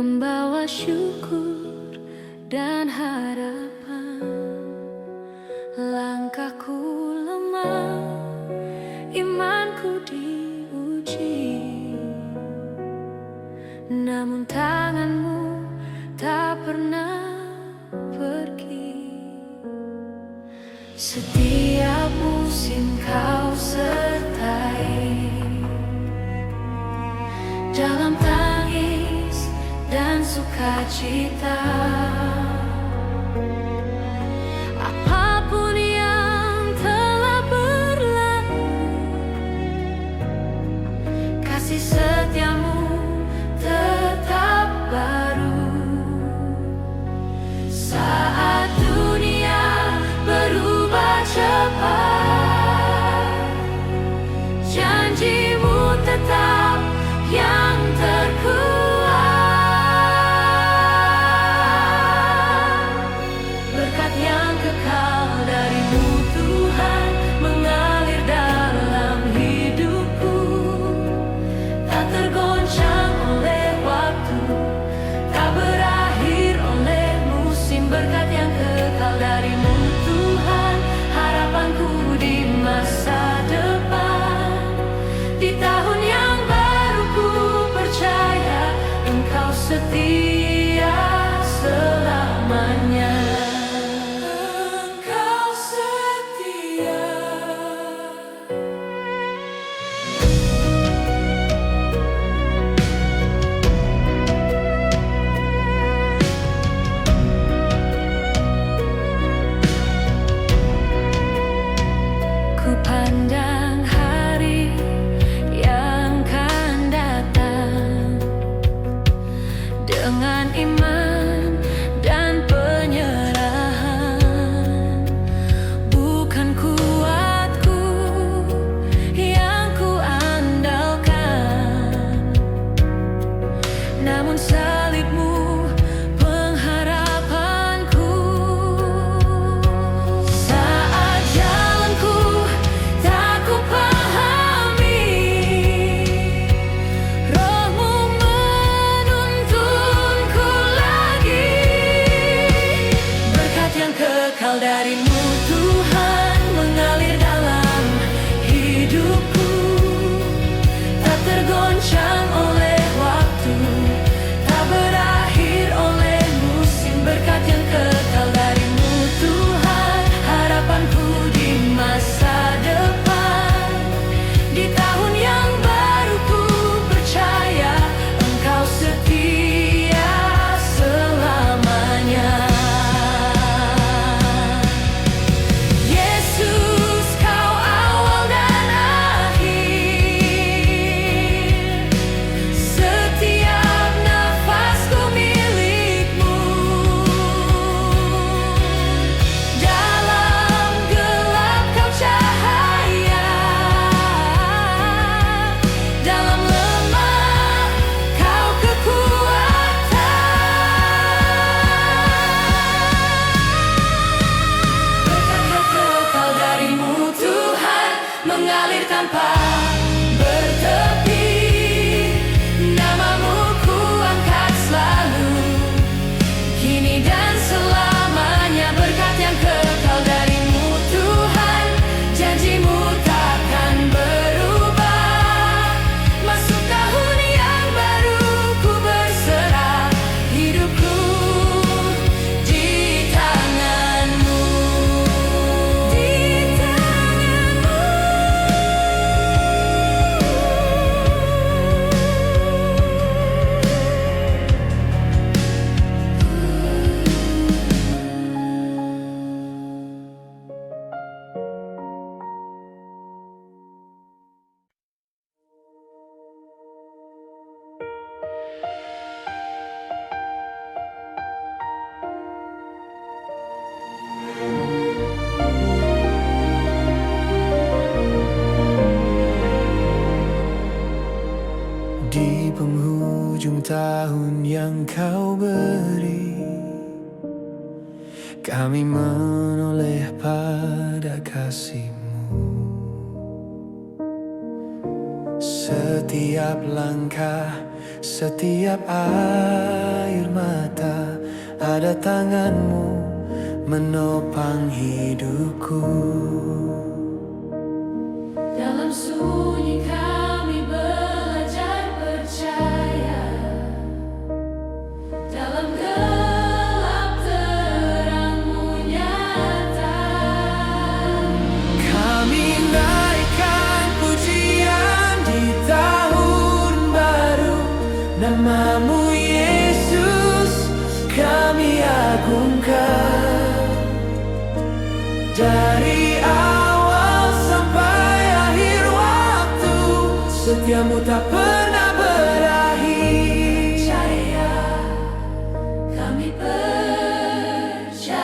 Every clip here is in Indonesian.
membawa syukur dan harapan. Langkahku lemah, imanku diuji, namun tanganmu tak pernah pergi. Setiap musim kau sertai, dalam tangis dan sukacita. Apapun yang telah berlalu, kasih setiamu tetap baru. Saat dunia berubah cepat, janjimu tetap yang terkuat. Berkat yang kekal darimu Tuhan mengalir dalam hidupku, tak tergoncang oleh waktu, tak berakhir oleh musim. Berkat yang kekal darimu Tuhan, harapanku di masa depan. Di tahun yang baru ku percaya Engkau setia selamanya. Engkau setia. Ku pandang hari yang kan datang dengan iman dan penyerahan. Bukan kuatku yang ku andalkan, namun salibmu pengharapanku. Saat jalanku tak ku pahami, Rohmu menuntunku lagi. Berkat yang kekal darimu Tuhan mengalir dalam hidupku, tak tergoncang oleh waktu, tak berakhir oleh musim. Berkat yang kekal darimu Tuhan, harapanku di masa depan. Di tahun yang baru ku percaya Engkau setia selamanya. Yesus, Kau awal dan akhir, setiap nafasku milik-Mu. Dalam gelap Kau cahaya, dalam lemah Kau kekuatan. Berkat yang kekal darimu Tuhan mengalir tanpa bertepi. Namamu ku angkat selalu, kini dan selamanya. Berkat yang kekal darimu Tuhan, janjimu takkan berubah. Masuk tahun yang baru ku berserah hidupku di tangan-Mu. Di tangan-Mu. Di penghujung tahun yang Kau beri, kami menoleh pada kasih-Mu. Setiap langkah Setiap air mata ada tanganmu menopang hidupku. Dalam sunyi kami belajar percaya, dalam gelap terangmu nyata. Kami naikkan pujian di tahun baru, namamu Yesus kami agungkan. Dari awal sampai akhir waktu, setiamu tak pernah berakhir. Percaya, kami percaya.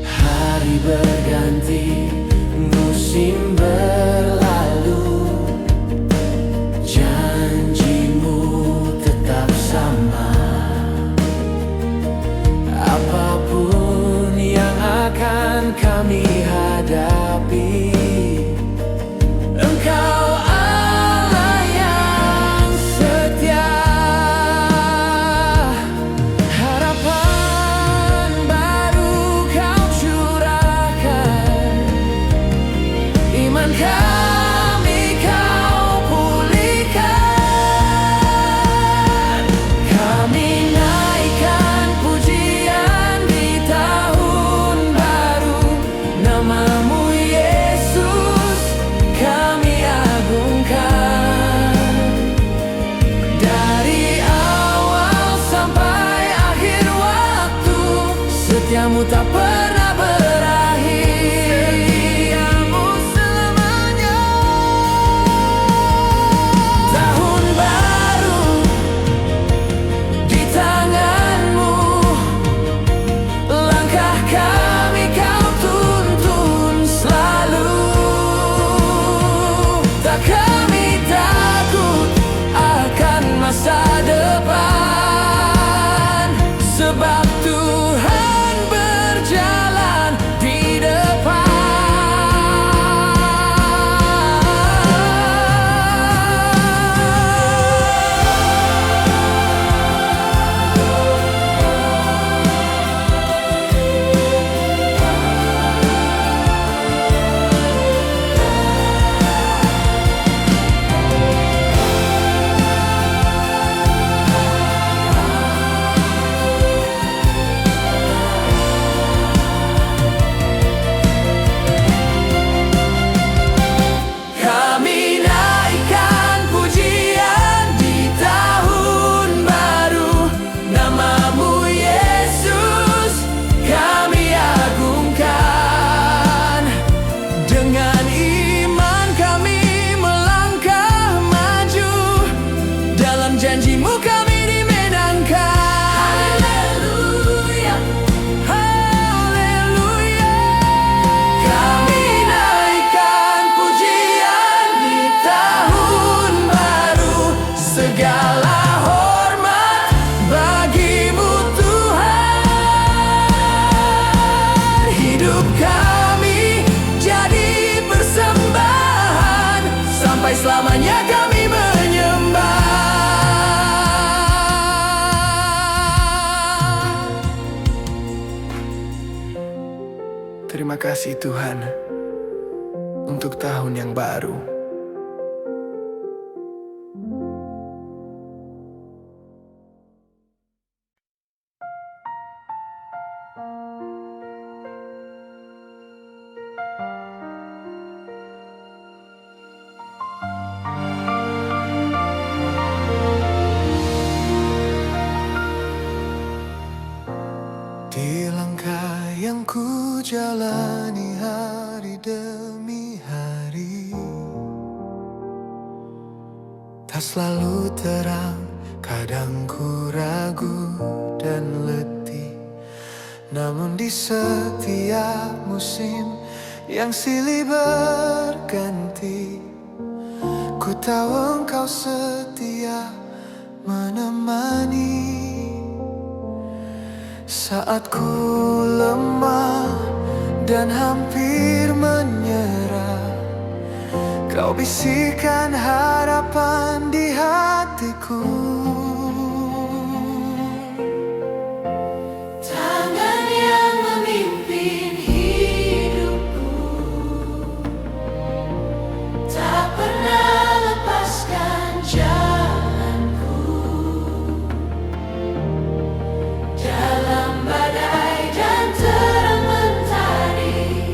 Hari berganti, musim berlalu, janjimu tetap sama. Apapun yang akan kami hadapi, Engkau Allah yang setia. Harapan baru Kau curahkan, iman kami Kau pulihkan. Kami naikkan pujian di tahun baru, namamu Yesus kami agungkan. Dari awal sampai akhir waktu, setiamu tak pernah berakhir. Setiamu selamanya. Tahun baru di tanganmu, langkah kami Kau tuntun selalu. Tak kami takut akan masa depan, sebab Tuhan berjalan di depan. Kami naikkan pujian di tahun baru, namamu Yesus kami agungkan. Dengan iman kami melangkah maju, dalam janjimu kami dimenangkan. Haleluya, Haleluya. Kami naikkan pujian di tahun baru, segala hormat bagimu Tuhan. Hidup kami jadi persembahan, sampai selamanya kami menyembah. Terima kasih Tuhan untuk tahun yang baru. Di langkah yang ku jalani hari demi hari, tak selalu terang, kadang ku ragu dan letih. Namun di setiap musim yang silih berganti, ku tahu Engkau setia menemani. Saat ku lemah dan hampir menyerah, kau bisikan harapan di hatiku. Tangan yang memimpin hidupku tak pernah lepaskan jalanku. Dalam badai dan terang mentari,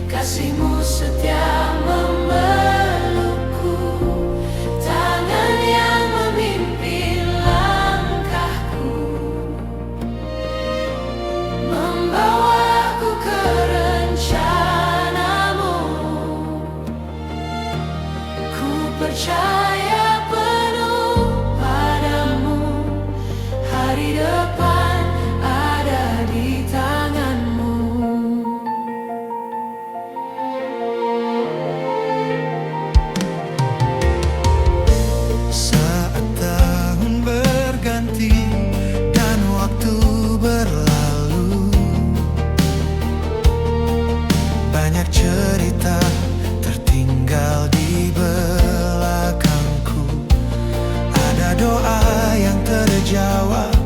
kasih-Mu setia memelukku. Tangan yang memimpin langkahku, membawaku ke rencana-Mu. Ku percaya penuh padamu, hari depan ada di tangan-Mu. Saat tahun berganti dan waktu berlalu, banyak cerita tertinggal di belakangku. Ada doa yang terjawab,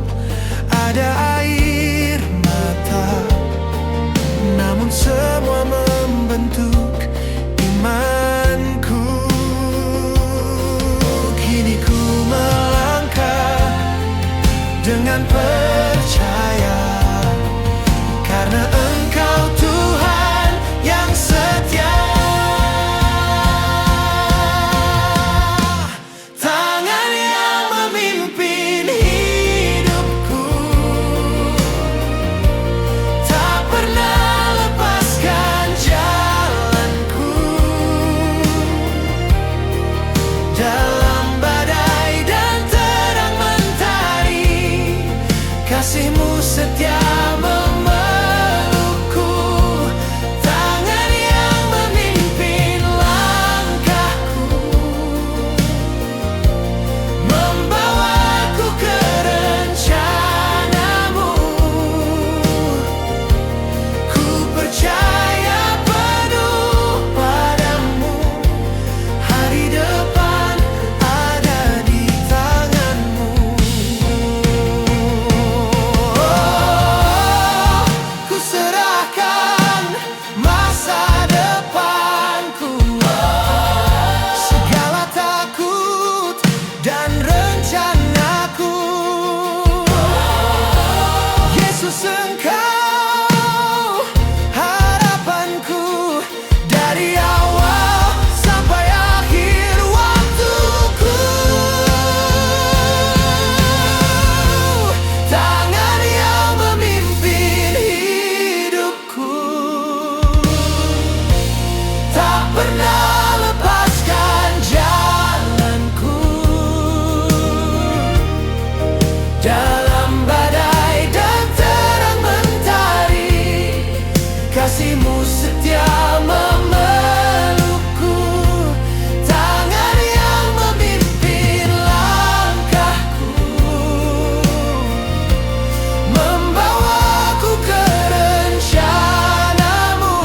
ada air mata, namun semua membentuk imanku. Kini ku melangkah dengan percaya, karena Engkau Tuhan yang setia. Tangan yang memimpin hidupku tak pernah lepaskan jalanku. Dalam badai dan terang mentari, kasih-Mu setia memelukku. Tangan yang memimpin langkahku, membawaku ke rencana-Mu. Ku percaya penuh padamu, hari depan ada di tangan-Mu. Ku serahkan masa depanku, segala takut dan rencanaku. Yesus, Engkau harapanku, dari awal sampai akhir waktuku. Tangan yang memimpin hidupku tak pernah lepaskan jalanku. Dalam badai dan terang mentari, kasih-Mu setia memelukku. Tangan yang memimpin langkahku, membawaku ke rencana-Mu.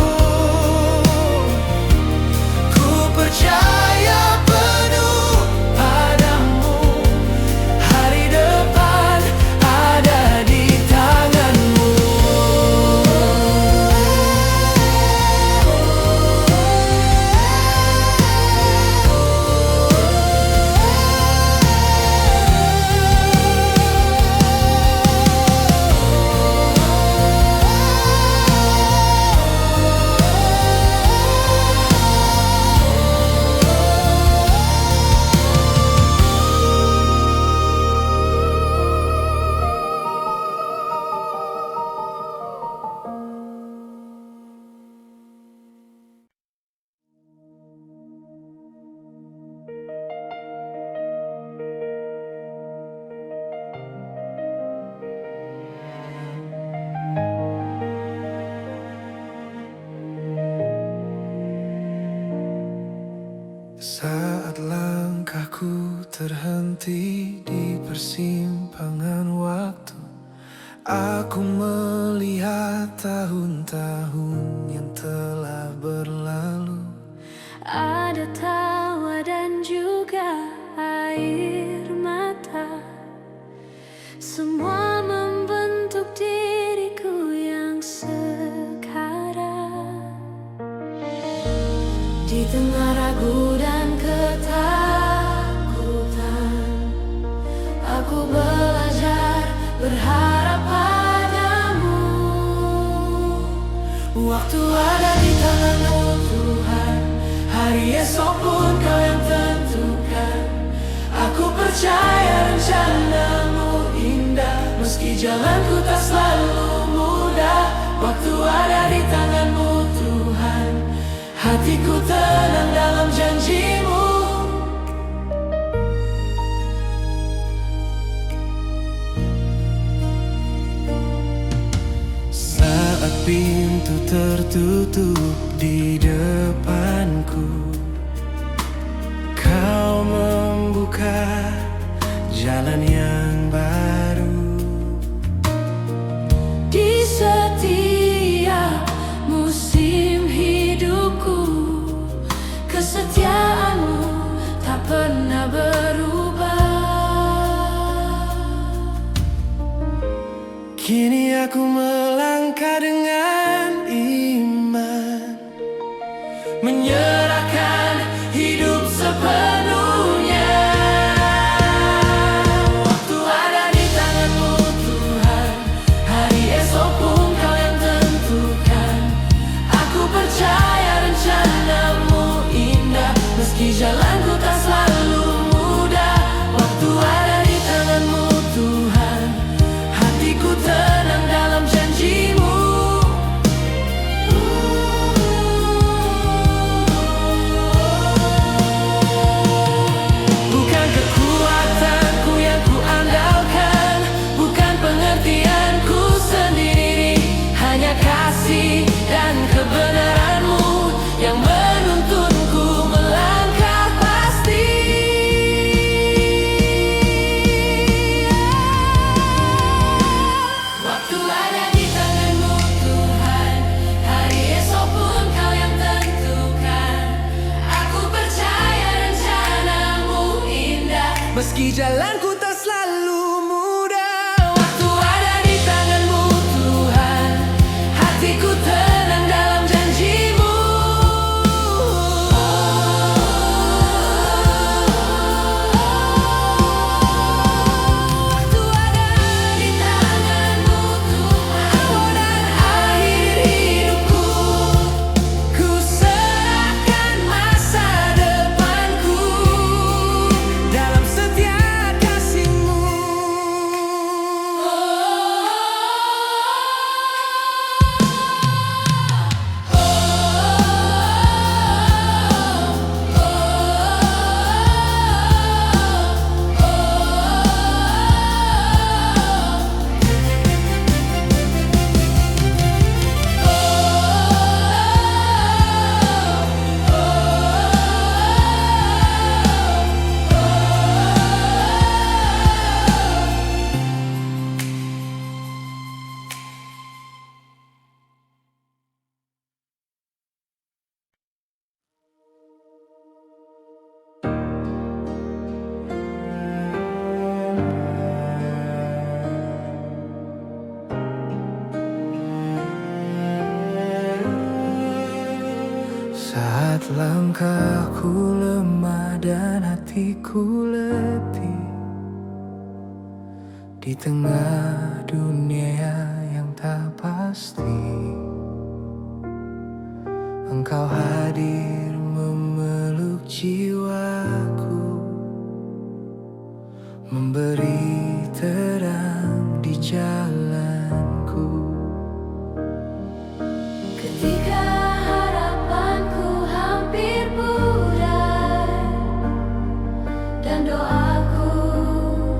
Ku percaya penuh padamu, hari depan ada di tangan-Mu. Saat langkahku terhenti di persimpangan waktu, Aku melihat tahun-tahun yang telah berlalu. Ada tawa dan juga air mata, semua membentuk diriku yang sekarang. Di tengah ragu dan ketakutan, aku belajar berharap padamu. Waktu ada di tanganmu Tuhan, hari esok pun Kau yang tentukan. Aku percaya rencanamu indah, meski jalanku tak selalu mudah. Waktu ada di tanganmu Tuhan, hatiku tenang dalam janjimu. Saat pintu tertutup di depanku, Kau membuka jalan yang baru. Di setiap musim hidupku, kesetiaanmu tak pernah berubah. Kini aku melangkah dengan iman, Menyerahkan hidup sepenuhnya. Waktu ada di tanganmu Tuhan, hari esok pun Kau yang tentukan. Aku percaya rencanamu indah, meski jalanku tak selalu mudah. Waktu ada di tanganmu Tuhan, hatiku tenang dalam janjimu. Bukan kekuatanku yang ku andalkan, bukan pengertianku sendiri, hanya kasih dan kebenaranmu yang menuntunku melangkah pasti. Waktu ada di tanganmu Tuhan, hari esok pun Kau yang tentukan. Aku percaya rencanamu indah, meski jalanku tak selalu mudah. waktu ada di tanganmu Tuhan, hatiku tenang dalam janjimu. Waktu ada di tanganmu Tuhan, awal dan akhir hidupku, ku serahkan masa depanku Dalam setiap kasih-Mu, saat langkahku lemah dan hatiku letih, di tengah dunia yang tak pasti, Engkau hadir memeluk jiwaku, memberi terang di jalanku. ketika harapanku hampir pudar dan doaku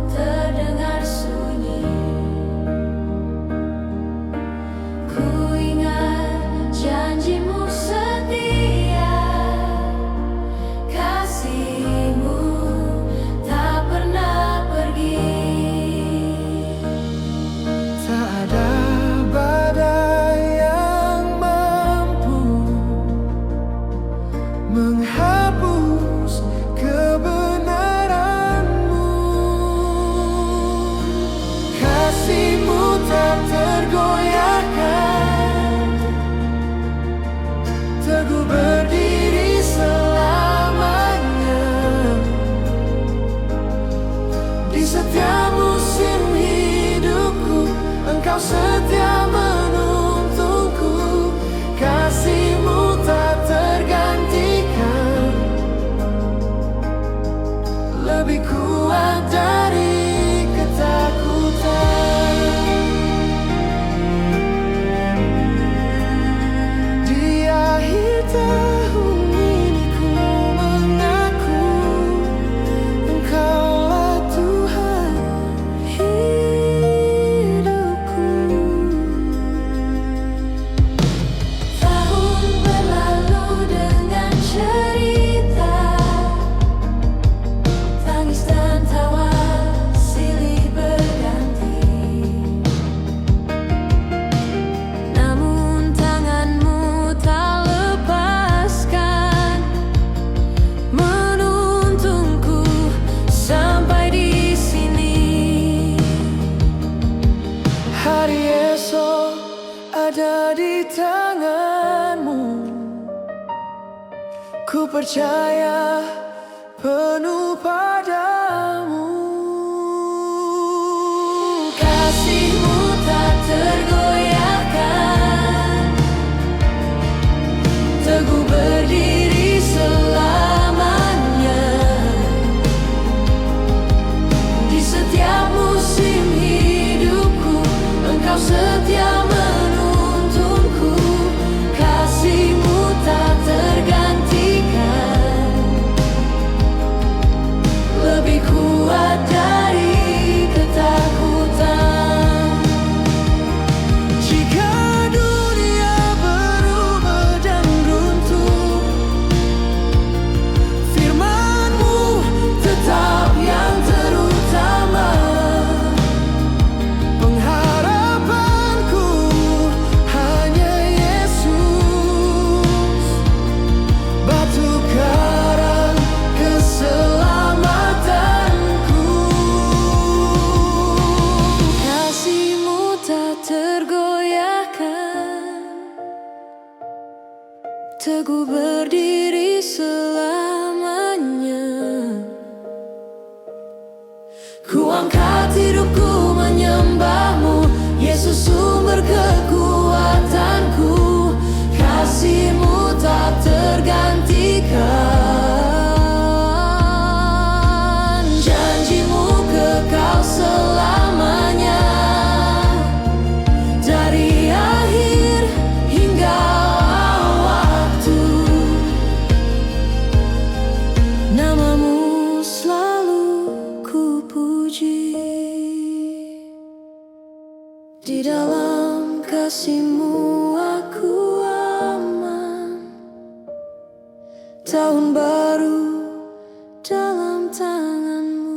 terdengar sunyi, ku ingat janjimu setia, kasih-Mu tak pernah pergi. Tak setiap musim hidupku, Engkau setia menuntunku. Kasih-Mu tak tergantikan, lebih kuat dari ketakutan. Di akhir tahun ini ku mengaku Engkaulah Tuhan hidupku. Tahun berlalu dengan cerita, tangis dan tawa silih berganti. Namun tangan-Mu tak lepaskan, menuntunku sampai di sini. Hari esok ada di tangan-Mu, ku percaya penuh padamu. Kasih-Mu tak tergoyahkan, teguh berdiri selamanya. Di setiap musim hidupku, Engkau setia menuntunku. Kasih-Mu tak tergantikan, lebih kuat dari ketakutan. Jika dunia berubah dan runtuh, firman-Mu tetap yang terutama. Pengharapanku hanya Yesus, batu karang keselamatanku. Kasih-Mu tak tergoyahkan, teguh berdiri selamanya. Ku angkat hidupku menyembah-Mu, Yesus sumber kekuatanku. Kasih-Mu tak tergantikan, janji-Mu kekal selamanya. Dari akhir hingga waktu, nama-Mu selalu ku puji. Di dalam kasih-Mu aku aman, tahun baru dalam tangan-Mu.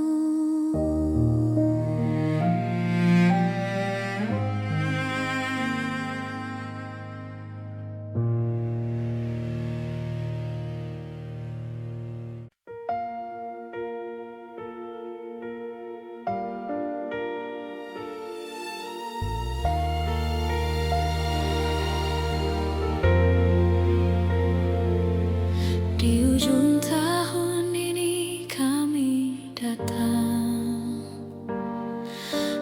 Di ujung tahun ini kami datang,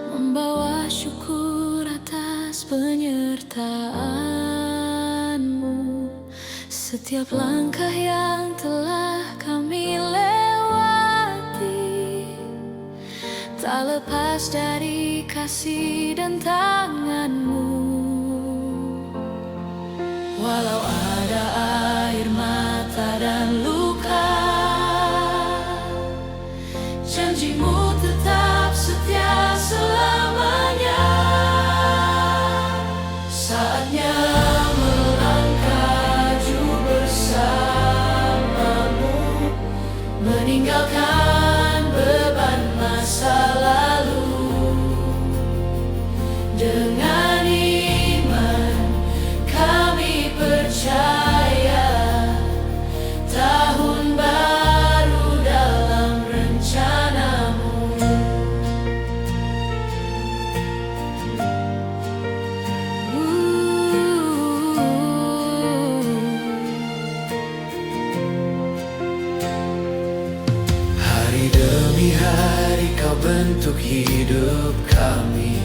membawa syukur atas penyertaan-Mu. Setiap langkah yang telah kami lewati, tak lepas dari kasih dan tangan-Mu. Walau ada air mata dan luka, janji-Mu tetap setia selamanya. Saatnya melangkah bersama-Mu, meninggalkan beban masa lalu. Dengan iman kami percaya, tak Kau bentuk hidup kami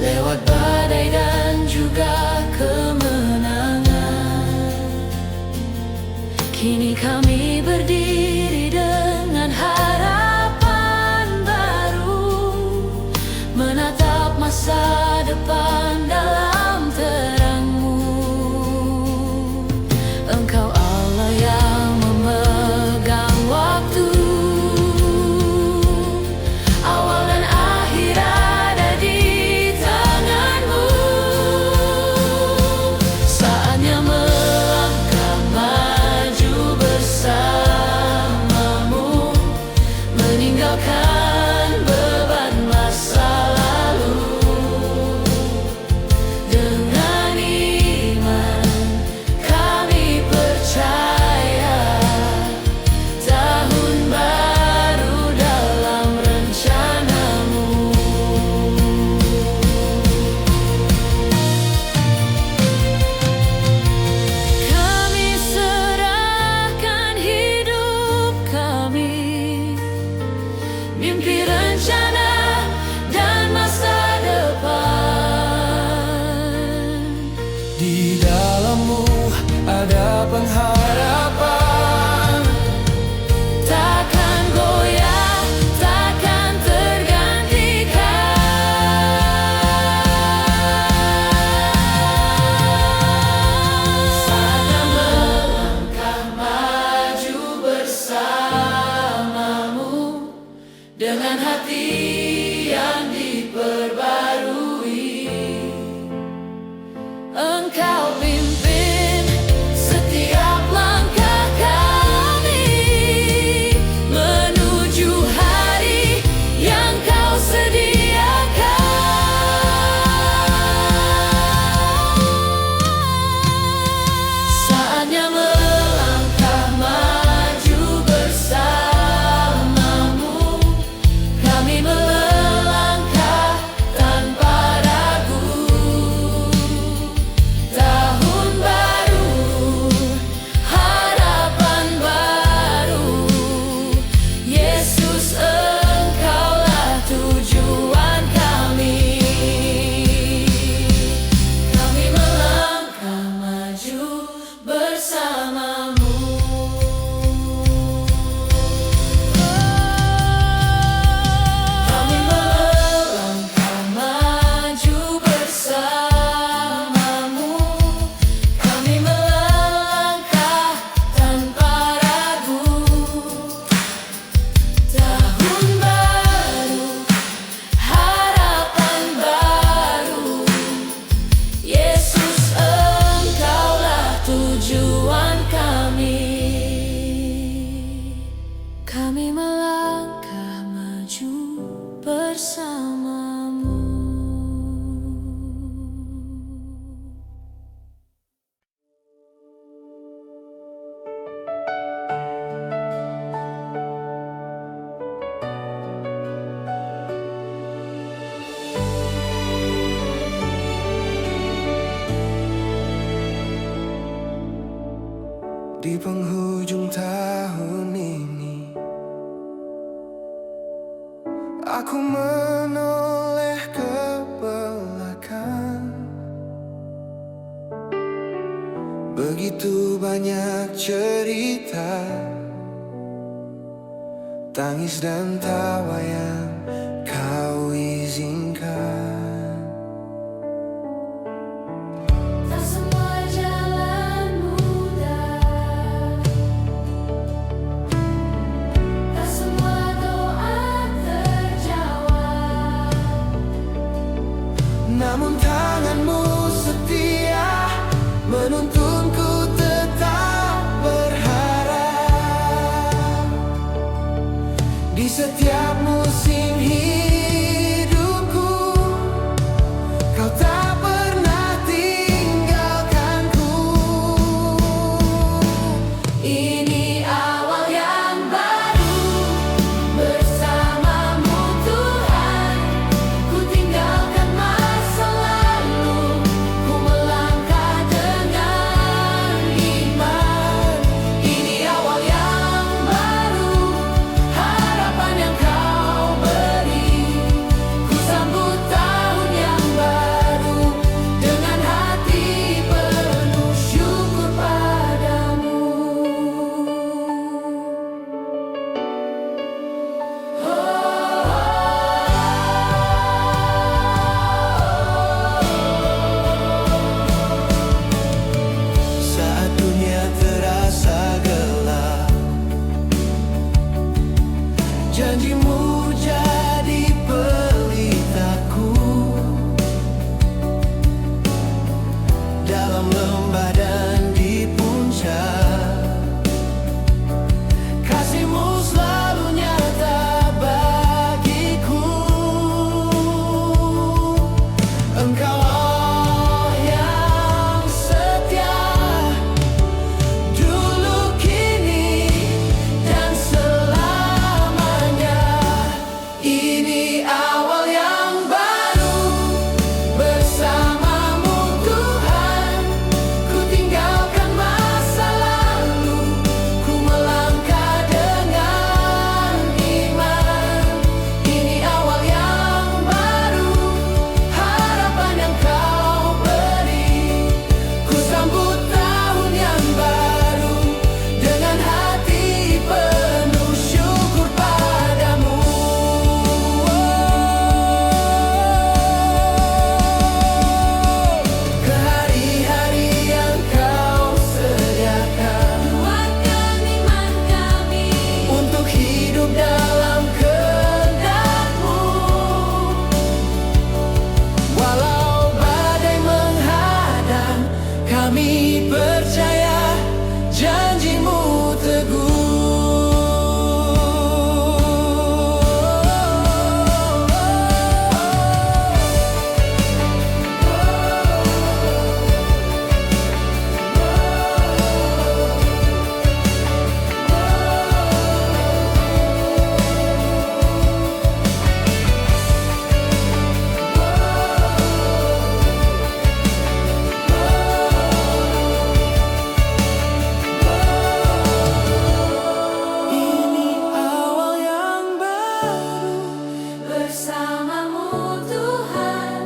lewat badai dan juga kemenangan. Kini kami berdiri dengan harapan baru, menatap masa depan dalam terang-Mu. Engkau Allah yang memegang waktu, awal dan akhir ada di tangan-Mu. Saatnya melangkah maju bersama-Mu, meninggalkan beban masa lalu. Dengan iman kami percaya tahun baru dalam rencana-Mu. Kami serahkan hidup kami, mimpi, rencana, dan masa depan. Di dalam-Mu ada pengharapan, Takkan goyah, takkan tergantikan. Saatnya melangkah maju bersama-Mu, dengan hati yang diperbarui. Engkau pimpin setiap langkah kami menuju hari yang Kau sediakan. Saatnya melangkah maju bersama-Mu, kami melangkah tanpa ragu. Tahun baru, harapan baru, Yesus Engkaulah tujuan kami. Kami melangkah maju bersama-Mu. Kami melangkah maju bersama-Mu, kami melangkah tanpa ragu. Tahun baru, harapan baru, Yesus Engkaulah tujuan kami. Kami melangkah maju bersama-Mu. di penghujung tahun ini, aku menoleh ke belakang. Begitu banyak cerita, tangis dan tawa yang Kau izinkan. Tak semua jalan mudah, tak semua doa terjawab. Namun tangan-Mu setia menuntunku tetap berharap. Di setiap musim hidupku, Kau tak pernah tinggalkanku. Ini awal yang baru bersama-Mu Tuhan. Ku tinggalkan masa lalu, ku melangkah dengan iman. Ini awal yang baru, harapan Janjimu jadi pelitaku dalam lembah dan di puncak. Kasih-Mu selalu nyata bagiku. Engkau Allah yang setia, dulu, kini, dan selamanya. Ini awal yang baru bersama-Mu Tuhan. Ku tinggalkan masa lalu, ku melangkah dengan iman. Ini awal yang baru, harapan yang Kau beri. Ku sambut tahun yang baru dengan hati penuh syukur padamu. Ke hari-hari yang Kau sediakan, Kuatkan iman kami, untuk hidup dalam kehendak-Mu. Walau badai menghadang, kami percaya janji-Mu teguh. Ini awal yang baru bersama-Mu Tuhan.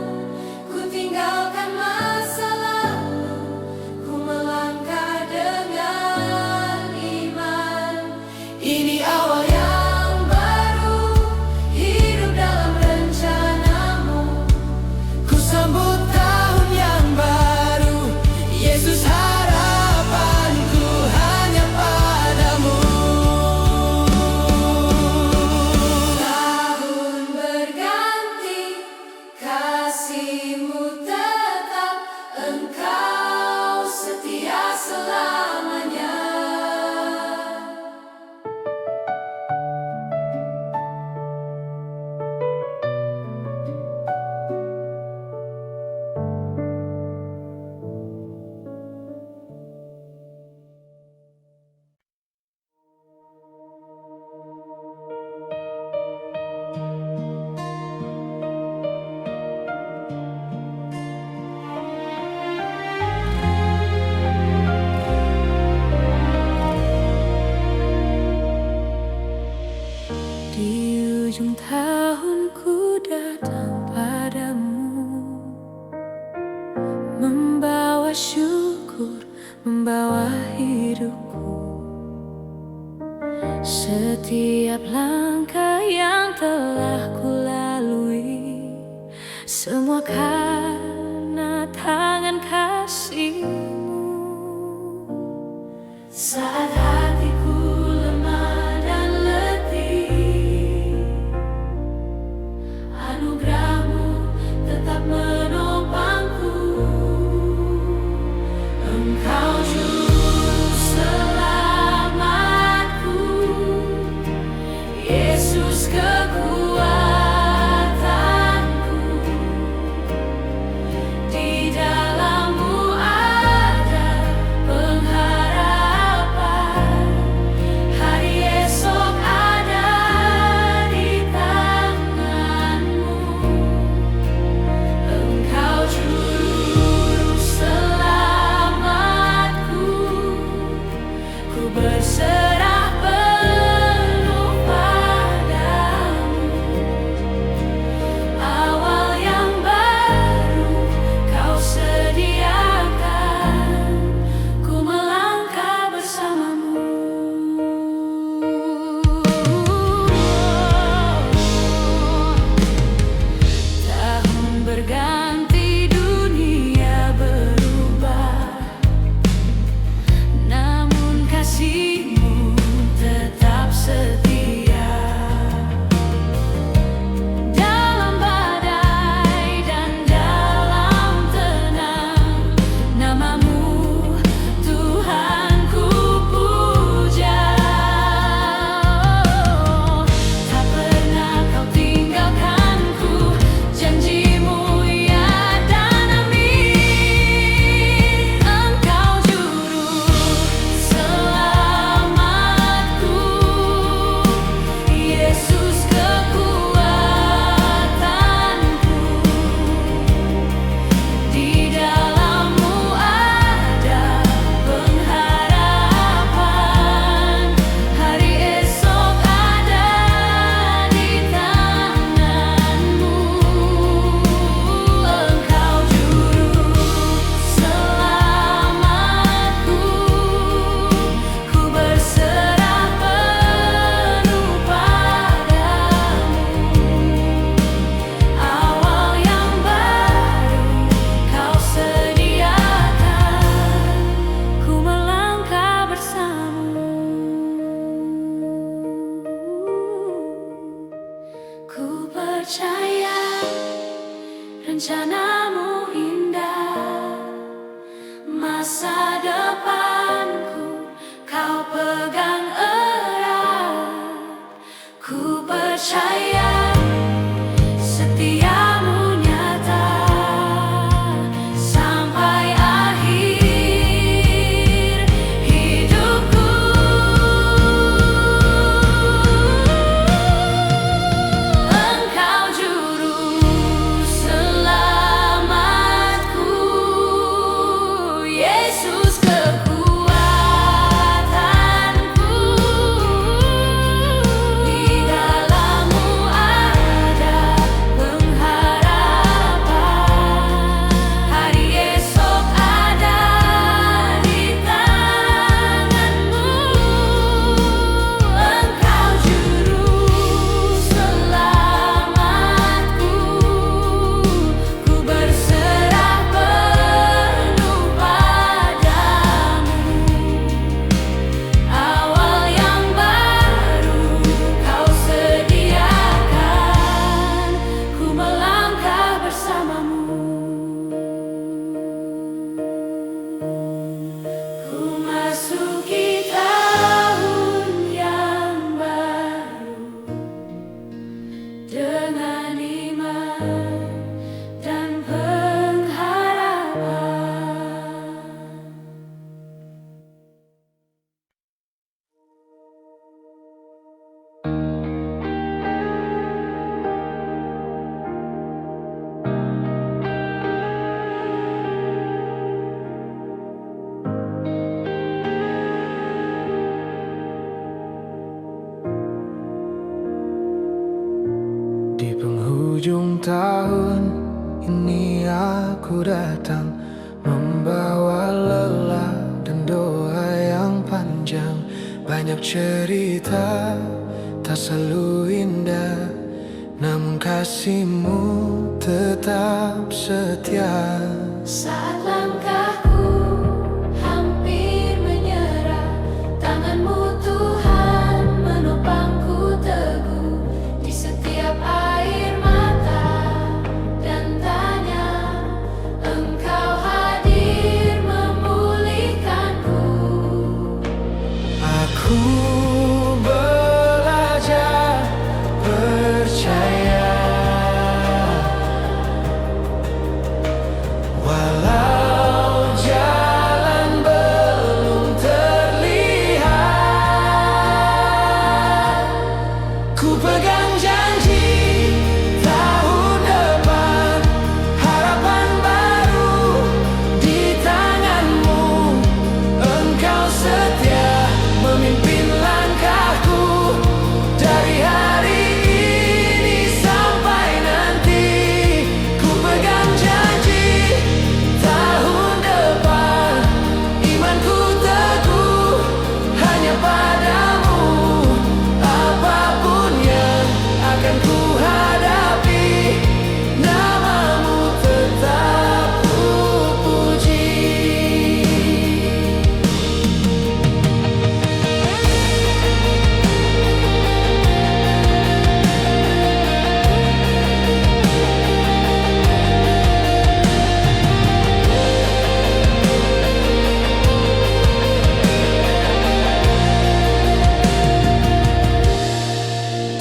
Ku tinggalkan masa lalu, ku melangkah dengan iman. Ini awal Yang baru, hidup dalam rencana-Mu. ku sambut tahun yang baru. Yesus, harapanku hanya padamu. Tahun berganti, kasih-Mu tetap, Engkau setia selamanya. Di ujung tahun ku datang padamu, membawa syukur, membawa hidupku. Setiap langkah yang telah ku lalui, semua karena tangan kasih-Mu. Saat hatiku lemah dan letih, anugerah-Mu tetap menopangku. Engkau juru selamatku, Yesus kekuatanku. percaya rencanamu indah, masa depanku kau pegang erat. Ku percaya setiamu nyata sampai akhir hidupku. Engkau juru selamatku, Yesus kekuatanku. Di dalam-Mu ada pengharapan, hari esok ada di tangan-Mu. Engkau juru selamatku, ku berserah penuh padamu. Awal yang baru kau sediakan, ku melangkah bersamamu. Ku masuki tahun yang baru dengan iman dan pengharapan. Di penghujung tahun ini aku datang, membawa lelah dan doa yang panjang. Banyak cerita tak selalu indah, namun kasih-Mu tetap setia. Saat langkahku hampir menyerah, tangan-Mu Tuhan menopangku teguh. Di setiap air mata dan tanya, Engkau hadir memulihkanku. Aku belajar percaya, walau jalan belum terlihat. Ku pegang janji tahun depan, harapan baru di tangan-Mu. Engkau setia memimpin langkahku dari hari ini sampai nanti. Ku pegang janji tahun depan, imanku teguh hanya padamu. Apapun yang akan ku hadapi, nama-Mu tetap ku puji.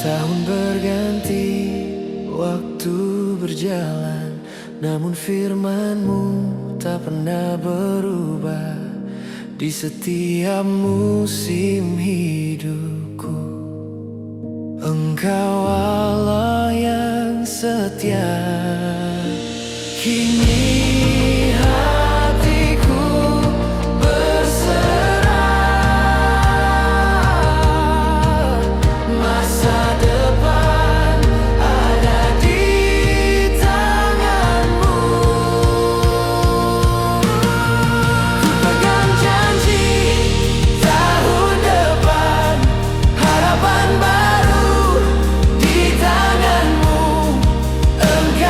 Tahun berganti, waktu berjalan, namun firman-Mu tak pernah berubah. Di setiap musim hidupku, Engkau Allah yang setia. Kini hatiku berserah, masa depan ada di tangan-Mu. Ku pegang janji tahun depan, harapan baru di tangan-Mu. Engkau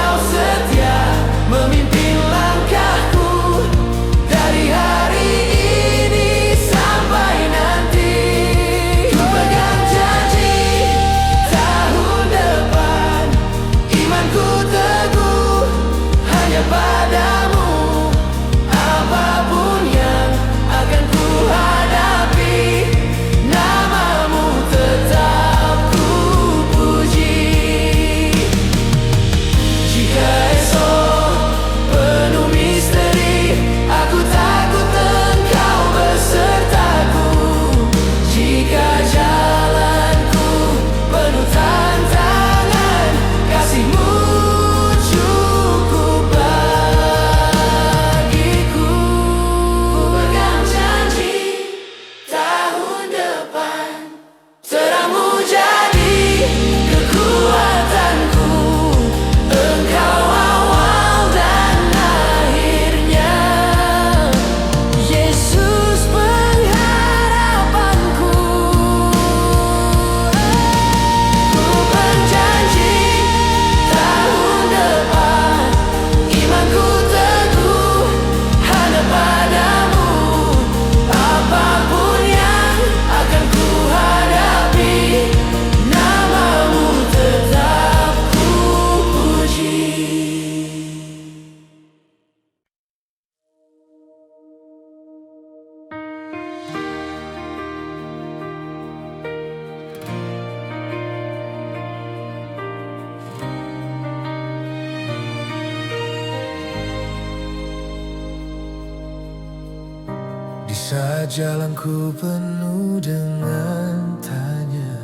Saat jalanku penuh dengan tanya,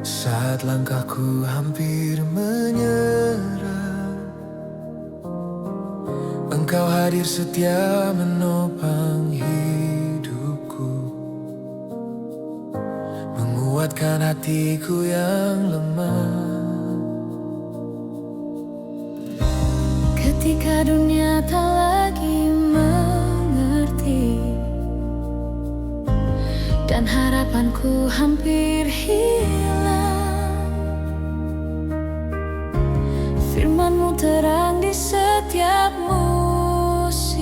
saat langkahku hampir menyerah, Engkau hadir setia menopang hidupku, menguatkan hatiku yang lemah. Ketika dunia tak lagi mengerti dan harapanku hampir hilang, firman-Mu terang di setiap musim,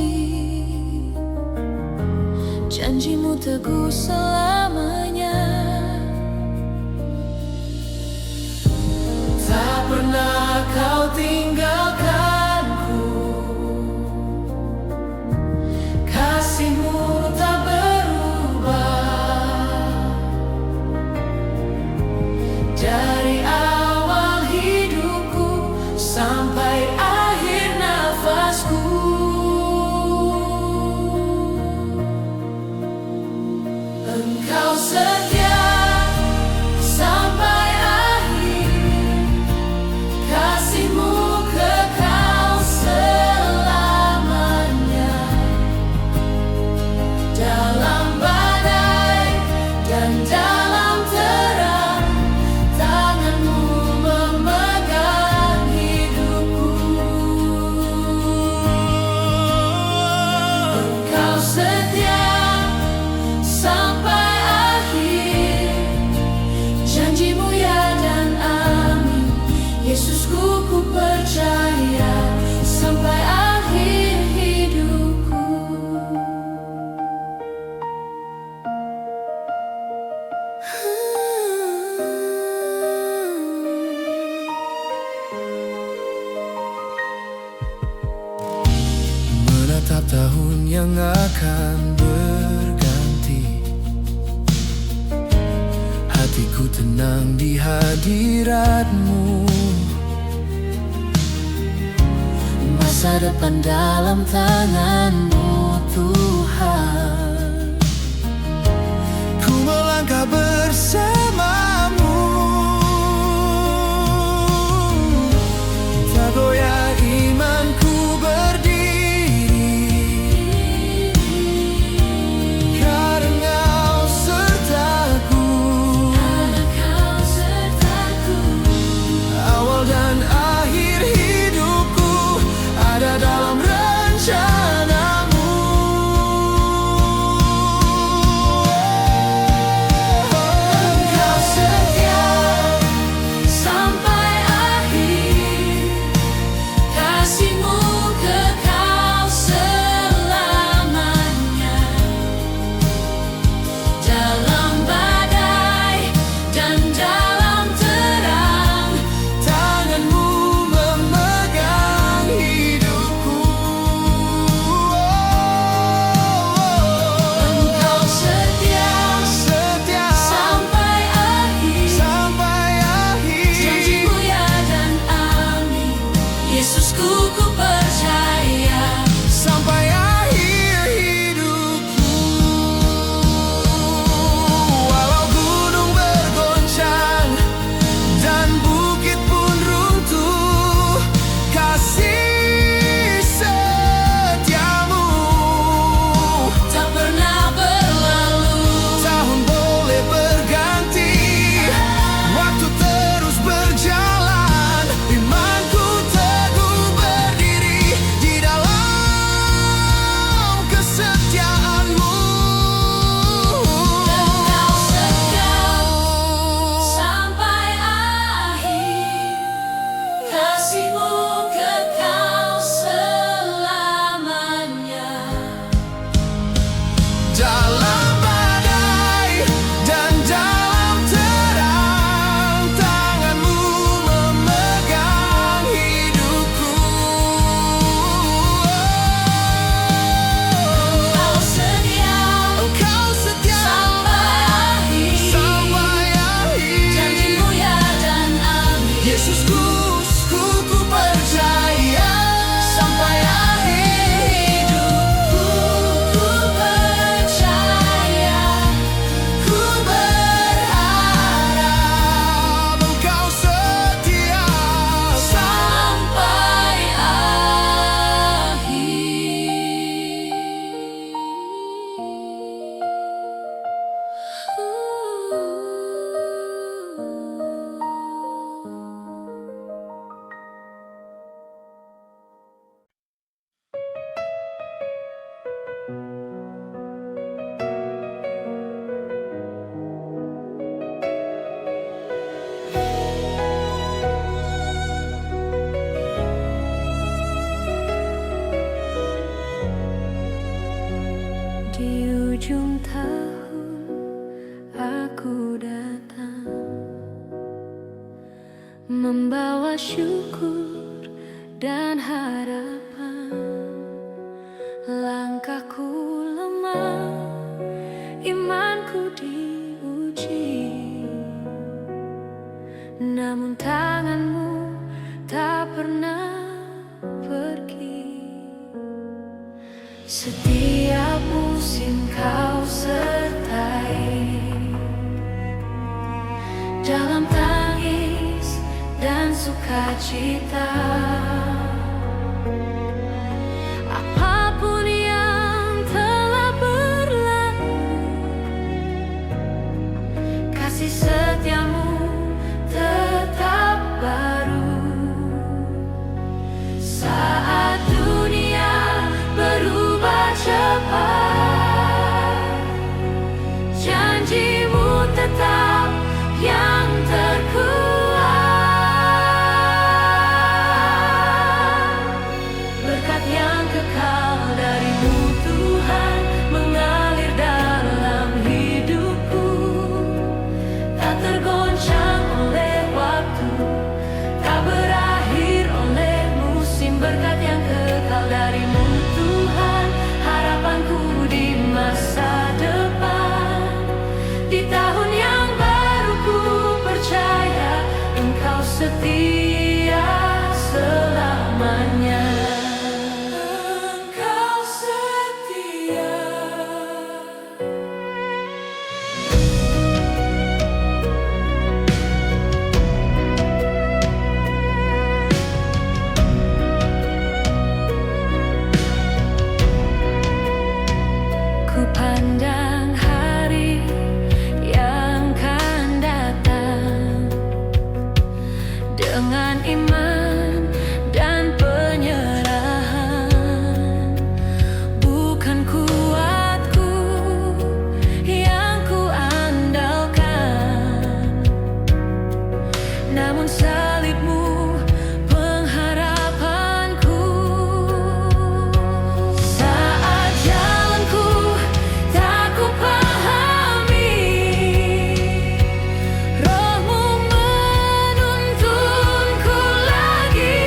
janji-Mu teguh selamanya. Tak pernah Kau tinggalkanku, kasih-Mu tak berubah. Dari awal hidupku sampai akhir nafasku, Engkau setia sampai akhir, kasih-Mu kekal selamanya. Dalam badai dan dalam terang, tangan-Mu memegang hidupku. Engkau setia sampai akhir, janji-Mu ya dan amin. Yesusku, ku percaya sampai akhir hidupku. Menatap tahun yang akan berganti, hatiku tenang di hadirat-Mu. Masa depan dalam tangan-Mu, Tuhan. Ku melangkah bersama-Mu, tak goyah imanku berdiri, karena Kau sertaku. Awal dan akhir hidupku ada dalam rencana-Mu. Engkau membawa syukur dan harapan. Langkahku lemah, imanku diuji, namun tanganmu tak pernah pergi. Setiap musim kau sertai, dalam tangis dan sukacita. Apapun yang telah berlalu, kasih setiamu tetap baru. Saat dunia berubah cepat, janjimu tetap yang terkuat. Berkat yang kekal darimu Tuhan mengalir dalam hidupku, tak tergoncang oleh waktu, tak berakhir oleh musim. Berkat yang kekal darimu Tuhan, harapanku di masa depan. Di tahun yang baru ku percaya Engkau setia selamanya. Engkau setia. Ku pandang hari yang kan datang dengan iman dan penyerahan. Bukan kuatku yang ku andalkan, namun salibmu pengharapanku. Saat jalanku tak ku pahami, Roh-Mu menuntunku lagi.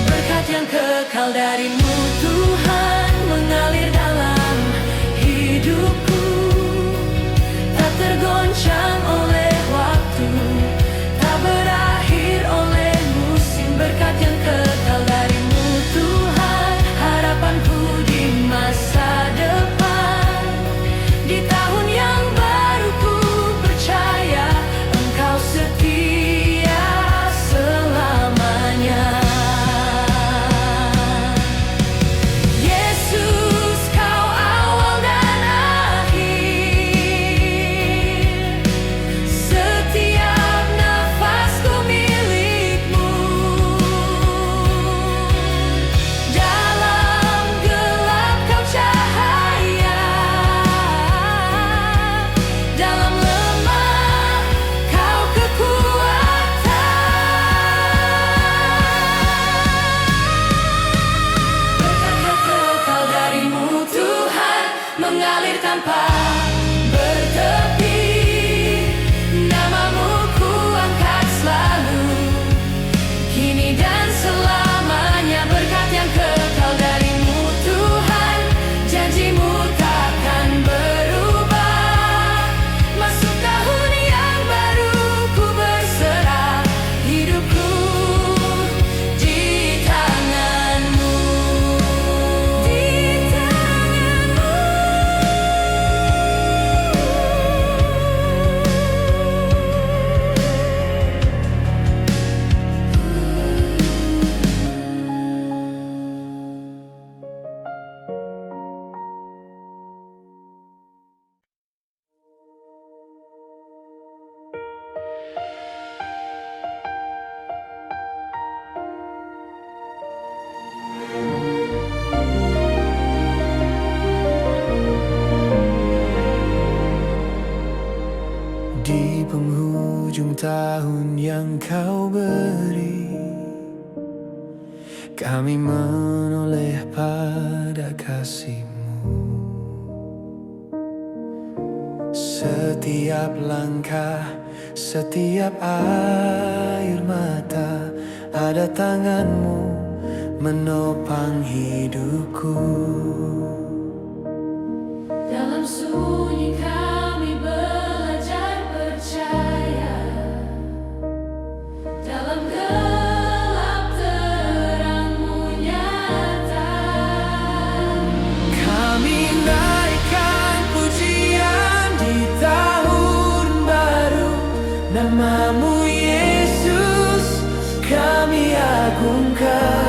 Berkat yang kekal darimu Tuhan mengalir dalam hidupku, tak tergoncang oleh waktu, tak berakhir oleh musim. Berkat yang kekal darimu Tuhan, harapanku di masa depan. Di tahun yang baru ku percaya Engkau setia selamanya. Yesus, Kau awal dan akhir, setiap nafasku milik-Mu. Dalam gelap Kau cahaya, dalam lemah Kau kekuatan. Berkat yang kekal darimu Tuhan mengalir tanpa bertepi. Namamu ku angkat selalu, kini dan selamanya. Berkat yang kekal darimu Tuhan, janjimu takkan berubah. Masuk tahun yang baru ku berserah hidupku di tangan-Mu. Di tangan-Mu. Di penghujung tahun yang Kau beri, kami menoleh pada kasih-Mu. Setiap langkah Setiap air mata, ada tanganmu menopang hidupku. Dalam sunyi kami belajar percaya, dalam gelap terangmu nyata. Kami naikkan pujian di tahun baru, namamu Yesus kami agungkan.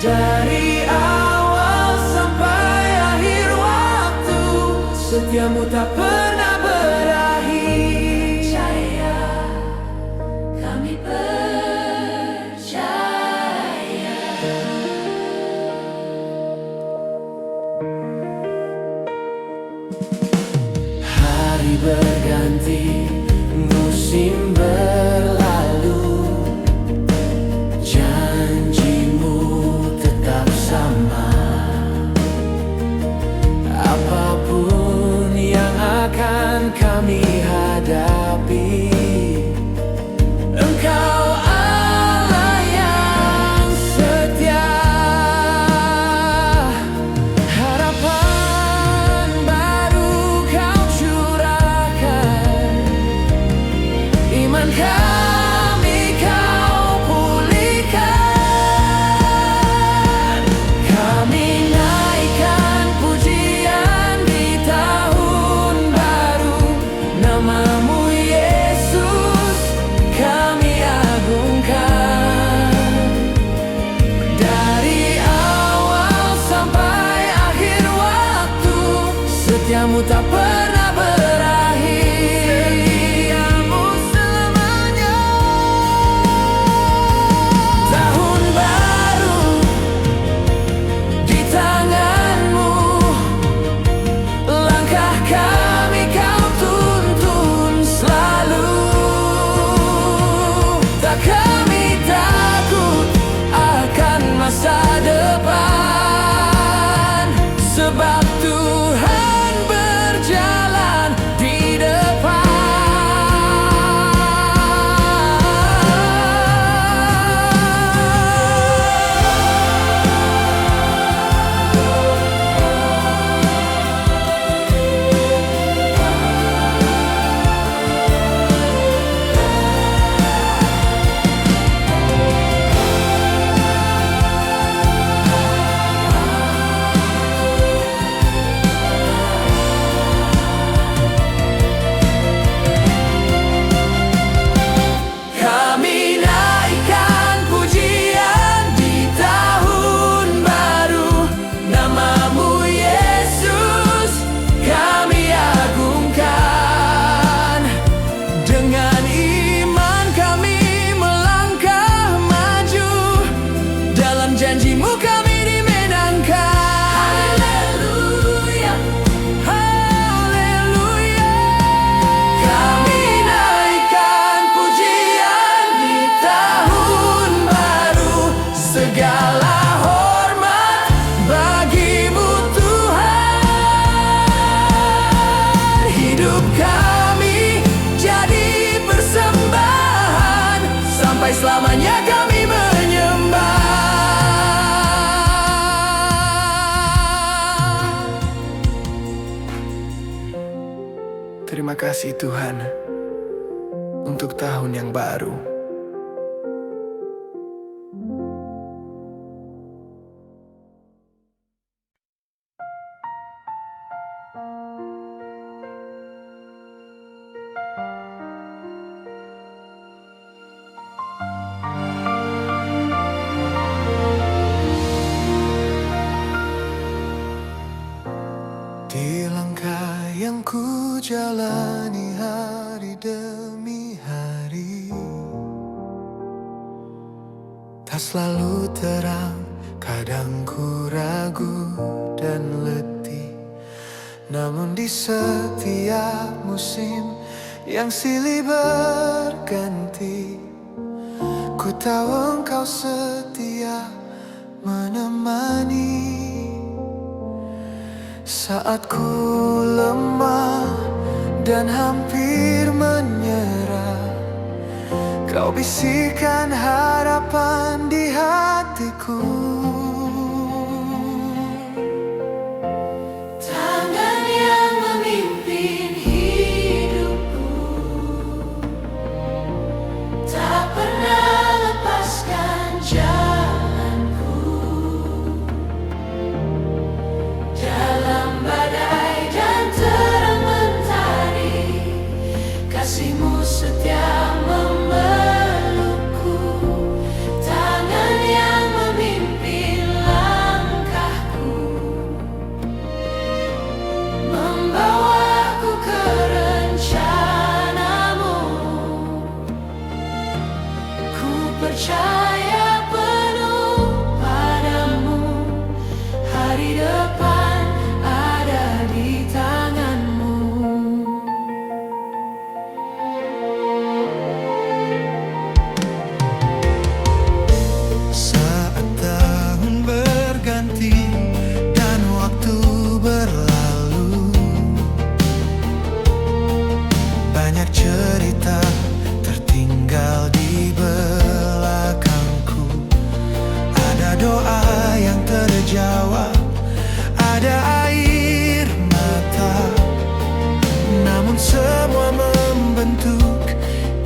Dari awal sampai akhir waktu, setiamu tak pernah berakhir. Percaya, kami percaya. Hari berganti, musim berlalu, janjimu tetap sama. Apapun yang akan kami hadapi, Engkau Allah yang setia. Harapan baru Kau curahkan, iman kami Kau pulihkan. Kami naikkan pujian di tahun baru, namamu Yesus kami agungkan. Dari awal sampai akhir waktu, setiamu tak pernah berakhir. Setiamu selamanya. Tahun baru di tanganmu, langkah kami Kau tuntun selalu. Tak kami takut akan masa depan, sebab Tuhan berjalan di depan. Kami naikkan pujian di tahun baru, namamu Yesus kami agungkan. Dengan iman kami melangkah maju, dalam janjimu kami dimenangkan. Haleluya, Haleluya. Kami naikkan pujian di tahun baru, segala hormat bagimu Tuhan. Hidup kami jadi persembahan, sampai selamanya kami menyembah. Terima kasih Tuhan untuk tahun yang baru. Di langkah yang ku jalani hari demi hari, tak selalu terang, kadang ku ragu dan letih. Namun di setiap musim yang silih berganti, ku tahu Engkau setia menemani. Saat ku lemah dan hampir menyerah, kau bisikan harapan di hatiku. Tangan yang memimpin hidupku tak pernah lepaskan jalanku. Dalam badai dan terang mentari, kasih-Mu setia memelukku. Tangan yang memimpin langkahku, membawaku ke rencana-Mu. Ku percaya penuh padamu, hari depan ada di tangan-Mu. Saat tahun berganti dan waktu berlalu, banyak cerita tertinggal di belakangku. Ada doa yang terjawab, ada air mata, namun semua membentuk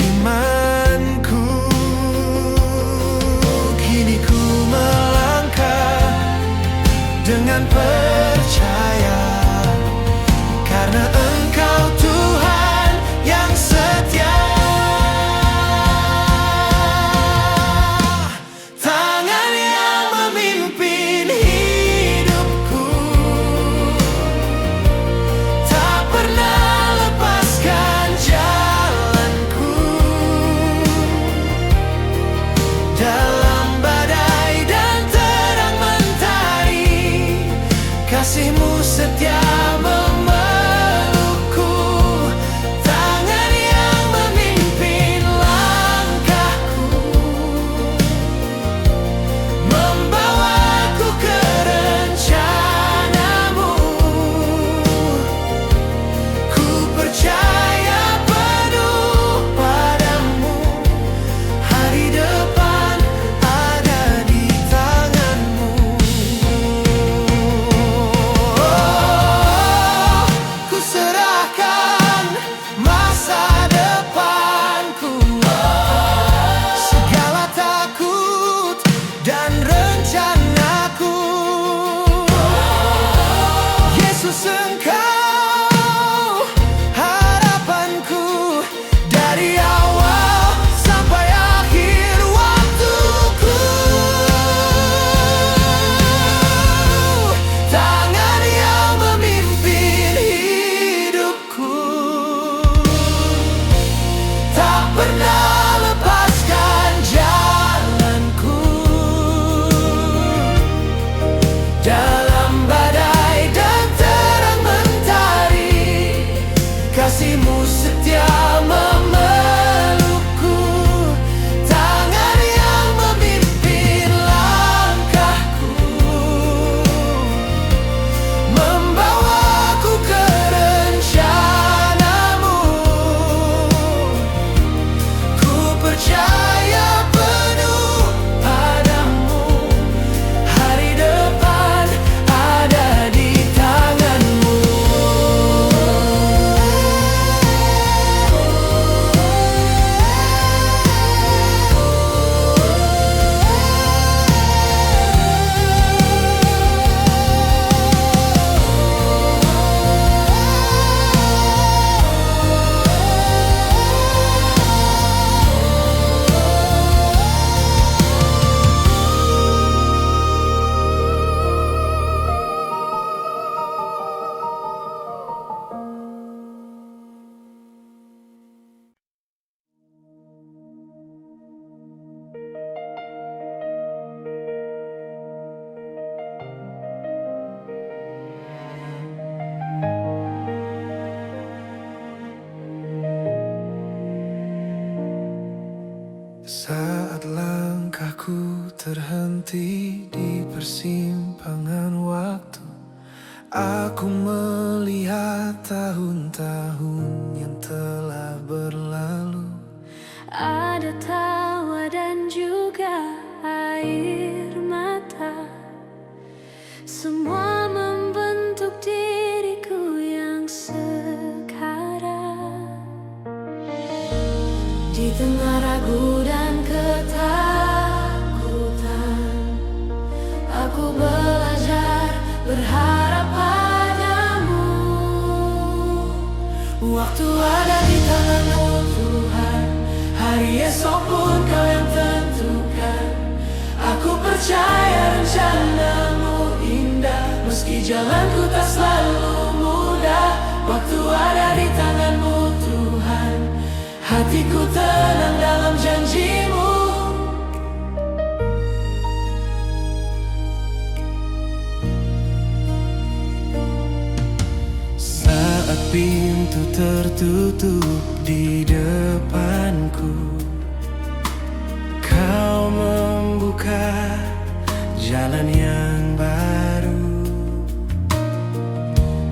imanku. Kini ku melangkah dengan percaya, karena Engkau Tuhan yang setia. Tangan yang memimpin hidupku tak pernah lepaskan jalanku. Dalam badai dan terang mentari, kasih-Mu setia memelukku. Tangan yang memimpin langkahku, membawaku ke rencana-Mu. Ku percaya penuh padamu, hari depan ada di tangan-Mu. Ku serahkan masa depanku, segala takut dan rencanaku. Yesus, Engkau harapanku, dari awal sampai akhir waktuku. Tangan yang memimpin hidupku tak pernah lepaskan jalanku. Dalam badai dan terang mentari, kasih-Mu setia memelukku. Tangan yang memimpin langkahku, membawaku ke rencana-Mu. Ku percaya penuh padamu, hari depan ada di tangan-Mu. Saat langkahku terhenti di persimpangan waktu, Aku melihat tahun-tahun yang telah berlalu. Ada tawa dan juga air mata, semua membentuk diriku yang sekarang. Di tengah ragu dan ketakutan, aku belajar berharap padamu. Waktu ada di tanganmu Tuhan, hari esok pun Kau yang tentukan. Aku percaya rencanamu indah, meski jalanku tak selalu mudah. Waktu ada di tanganmu Tuhan, hatiku tenang dalam janjimu. Saat pintu tertutup di depanku, Kau membuka jalan yang baru.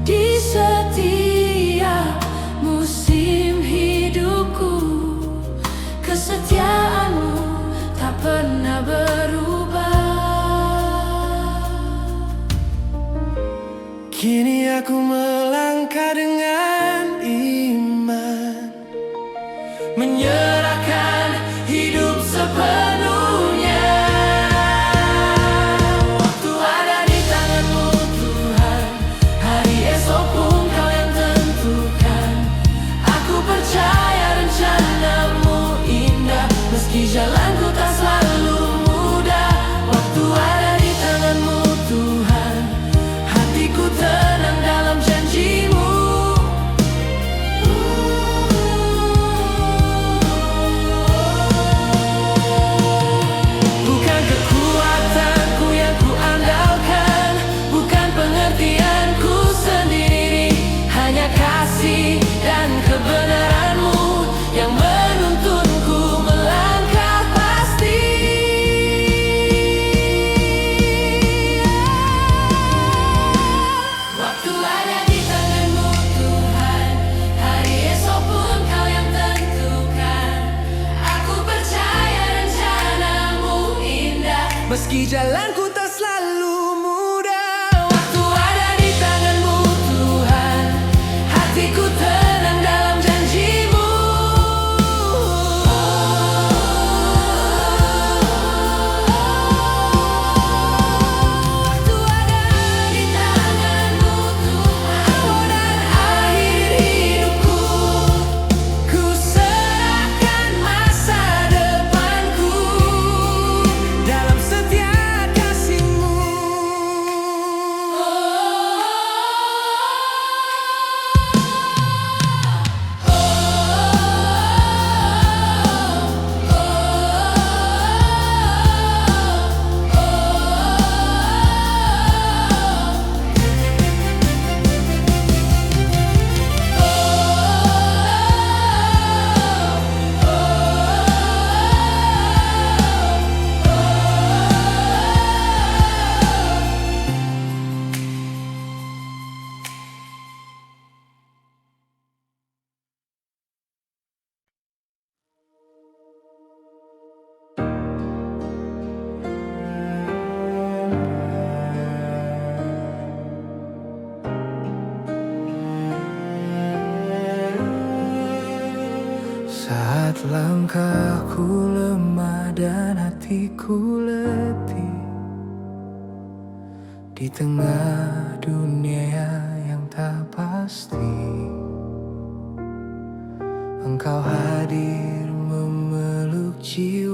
Di setiap musim hidupku, kesetiaanmu tak pernah berubah. Kini aku melangkah dengan iman, Menyerahkan hidup sepenuhnya. Waktu ada di tanganmu Tuhan, hari esok pun Kau yang tentukan. Aku percaya rencanamu indah, meski jalanku tak selalu mudah. Waktu ada di tanganmu Tuhan, hatiku tenang dalam janjimu. Bukan kekuatanku yang ku andalkan, bukan pengertianku sendiri, hanya kasih dan kebenaranmu yang menuntunku melangkah pasti. Waktu ada di tanganmu Tuhan, hari esok pun Kau yang tentukan. Aku percaya rencanamu indah, meski jalanku tak selalu mudah. Waktu ada di tanganmu Tuhan, hatiku tenang dalam janjimu. Waktu ada di tanganmu Tuhan, awal dan akhir hidupku, ku serahkan masa depanku dalam setiap kasih-Mu. saat langkahku lemah dan hatiku letih. Di tengah dunia yang tak pasti, Engkau hadir memeluk jiwa